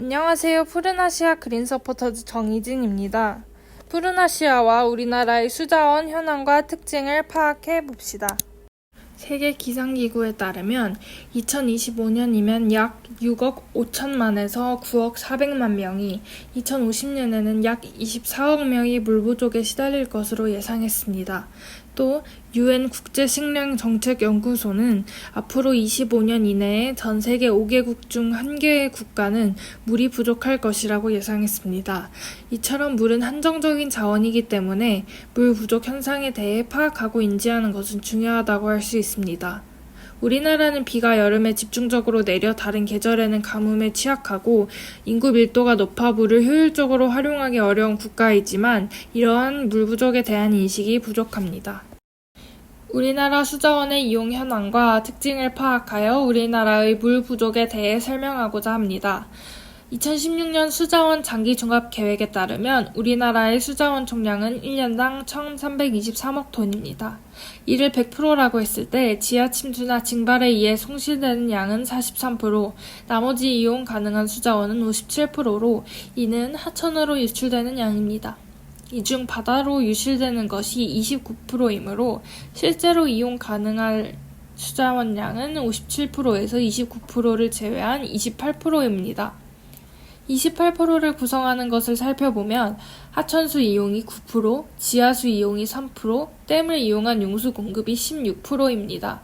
안녕하세요. 푸른아시아 그린서포터즈 정희진입니다. 푸른아시아와 우리나라의 수자원 현황과 특징을 파악해 봅시다. 세계기상기구에 따르면 2025년이면 약 6억 5천만에서 9억 4백만 명이, 2050년에는 약 24억 명이 물 부족에 시달릴 것으로 예상했습니다. 또 UN 국제식량정책연구소는 앞으로 25년 이내에 전 세계 5개국 중 1개의 국가는 물이 부족할 것이라고 예상했습니다. 이처럼 물은 한정적인 자원이기 때문에 물 부족 현상에 대해 파악하고 인지하는 것은 중요하다고 할 수 있습니다. 우리나라는 비가 여름에 집중적으로 내려 다른 계절에는 가뭄에 취약하고 인구 밀도가 높아 물을 효율적으로 활용하기 어려운 국가이지만 이러한 물 부족에 대한 인식이 부족합니다. 우리나라 수자원의 이용 현황과 특징을 파악하여 우리나라의 물 부족에 대해 설명하고자 합니다. 2016년 수자원 장기종합계획에 따르면 우리나라의 수자원 총량은 1년당 1,323억 톤입니다. 이를 100%라고 했을 때 지하 침투나 증발에 의해 손실되는 양은 43%, 나머지 이용 가능한 수자원은 57%로 이는 하천으로 유출되는 양입니다. 이 중 바다로 유실되는 것이 29%이므로 실제로 이용 가능한 수자원량은 57%에서 29%를 제외한 28%입니다. 28%를 구성하는 것을 살펴보면 하천수 이용이 9%, 지하수 이용이 3%, 댐을 이용한 용수 공급이 16%입니다.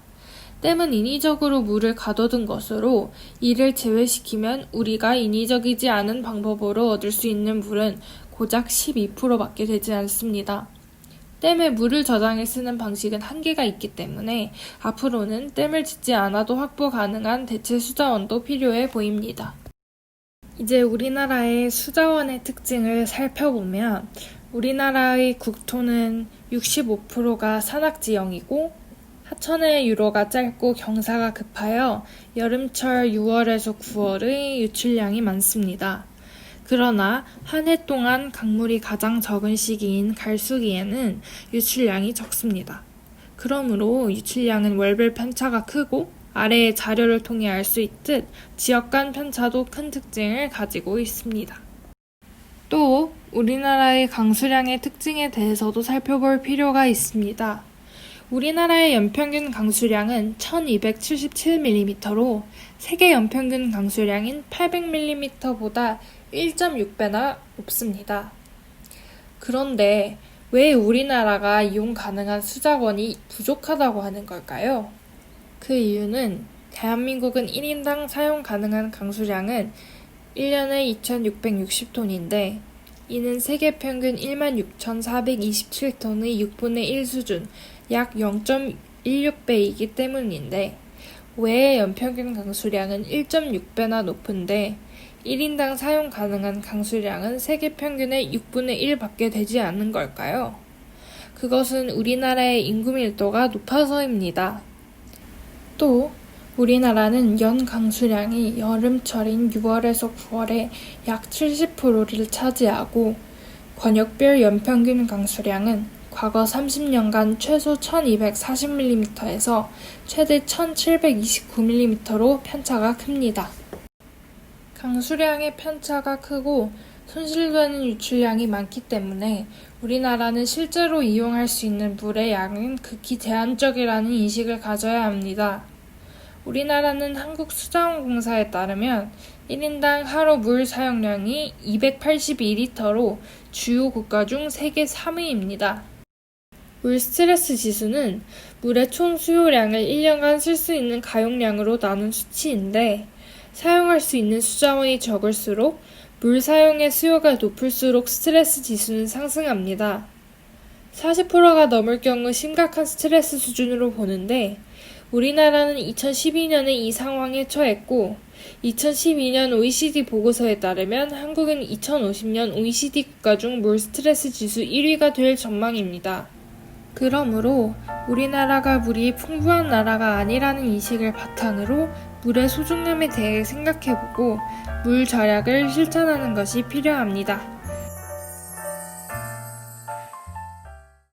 댐은 인위적으로 물을 가둬둔 것으로 이를 제외시키면 우리가 인위적이지 않은 방법으로 얻을 수 있는 물은 고작 12%밖에 되지 않습니다. 댐에 물을 저장해 쓰는 방식은 한계가 있기 때문에 앞으로는 댐을 짓지 않아도 확보 가능한 대체 수자원도 필요해 보입니다. 이제 우리나라의 수자원의 특징을 살펴보면 우리나라의 국토는 65%가 산악지형이고 하천의 유로가 짧고 경사가 급하여 여름철 6월에서 9월의 유출량이 많습니다. 그러나 한 해 동안 강물이 가장 적은 시기인 갈수기에는 유출량이 적습니다. 그러므로 유출량은 월별 편차가 크고 아래의 자료를 통해 알 수 있듯 지역 간 편차도 큰 특징을 가지고 있습니다. 또 우리나라의 강수량의 특징에 대해서도 살펴볼 필요가 있습니다. 우리나라의 연평균 강수량은 1277mm로 세계 연평균 강수량인 800mm보다 1.6배나 높습니다. 그런데 왜 우리나라가 이용 가능한 수자원이 부족하다고 하는 걸까요? 그 이유는 대한민국은 1인당 사용 가능한 강수량은 1년에 2,660톤인데 이는 세계 평균 16,427톤의 6분의 1 수준, 약 0.16배이기 때문인데 왜 연평균 강수량은 1.6배나 높은데 1인당 사용 가능한 강수량은 세계 평균의 6분의 1밖에 되지 않는 걸까요? 그것은 우리나라의 인구 밀도가 높아서입니다. 또 우리나라는 연 강수량이 여름철인 6월에서 9월에 약 70%를 차지하고 권역별 연평균 강수량은 과거 30년간 최소 1240mm에서 최대 1729mm로 편차가 큽니다. 강수량의 편차가 크고 손실되는 유출량이 많기 때문에 우리나라는 실제로 이용할 수 있는 물의 양은 극히 제한적이라는 인식을 가져야 합니다. 우리나라는 한국수자원공사에 따르면 1인당 하루 물 사용량이 282리터로 주요 국가 중 세계 3위입니다. 물 스트레스 지수는 물의 총 수요량을 1년간 쓸 수 있는 가용량으로 나눈 수치인데 사용할 수 있는 수자원이 적을수록 물 사용의 수요가 높을수록 스트레스 지수는 상승합니다. 40%가 넘을 경우 심각한 스트레스 수준으로 보는데 우리나라는 2012년에 이 상황에 처했고 2012년 OECD 보고서에 따르면 한국은 2050년 OECD 국가 중 물 스트레스 지수 1위가 될 전망입니다. 그러므로 우리나라가 물이 풍부한 나라가 아니라는 인식을 바탕으로 물의 소중함에 대해 생각해보고 물 절약을 실천하는 것이 필요합니다.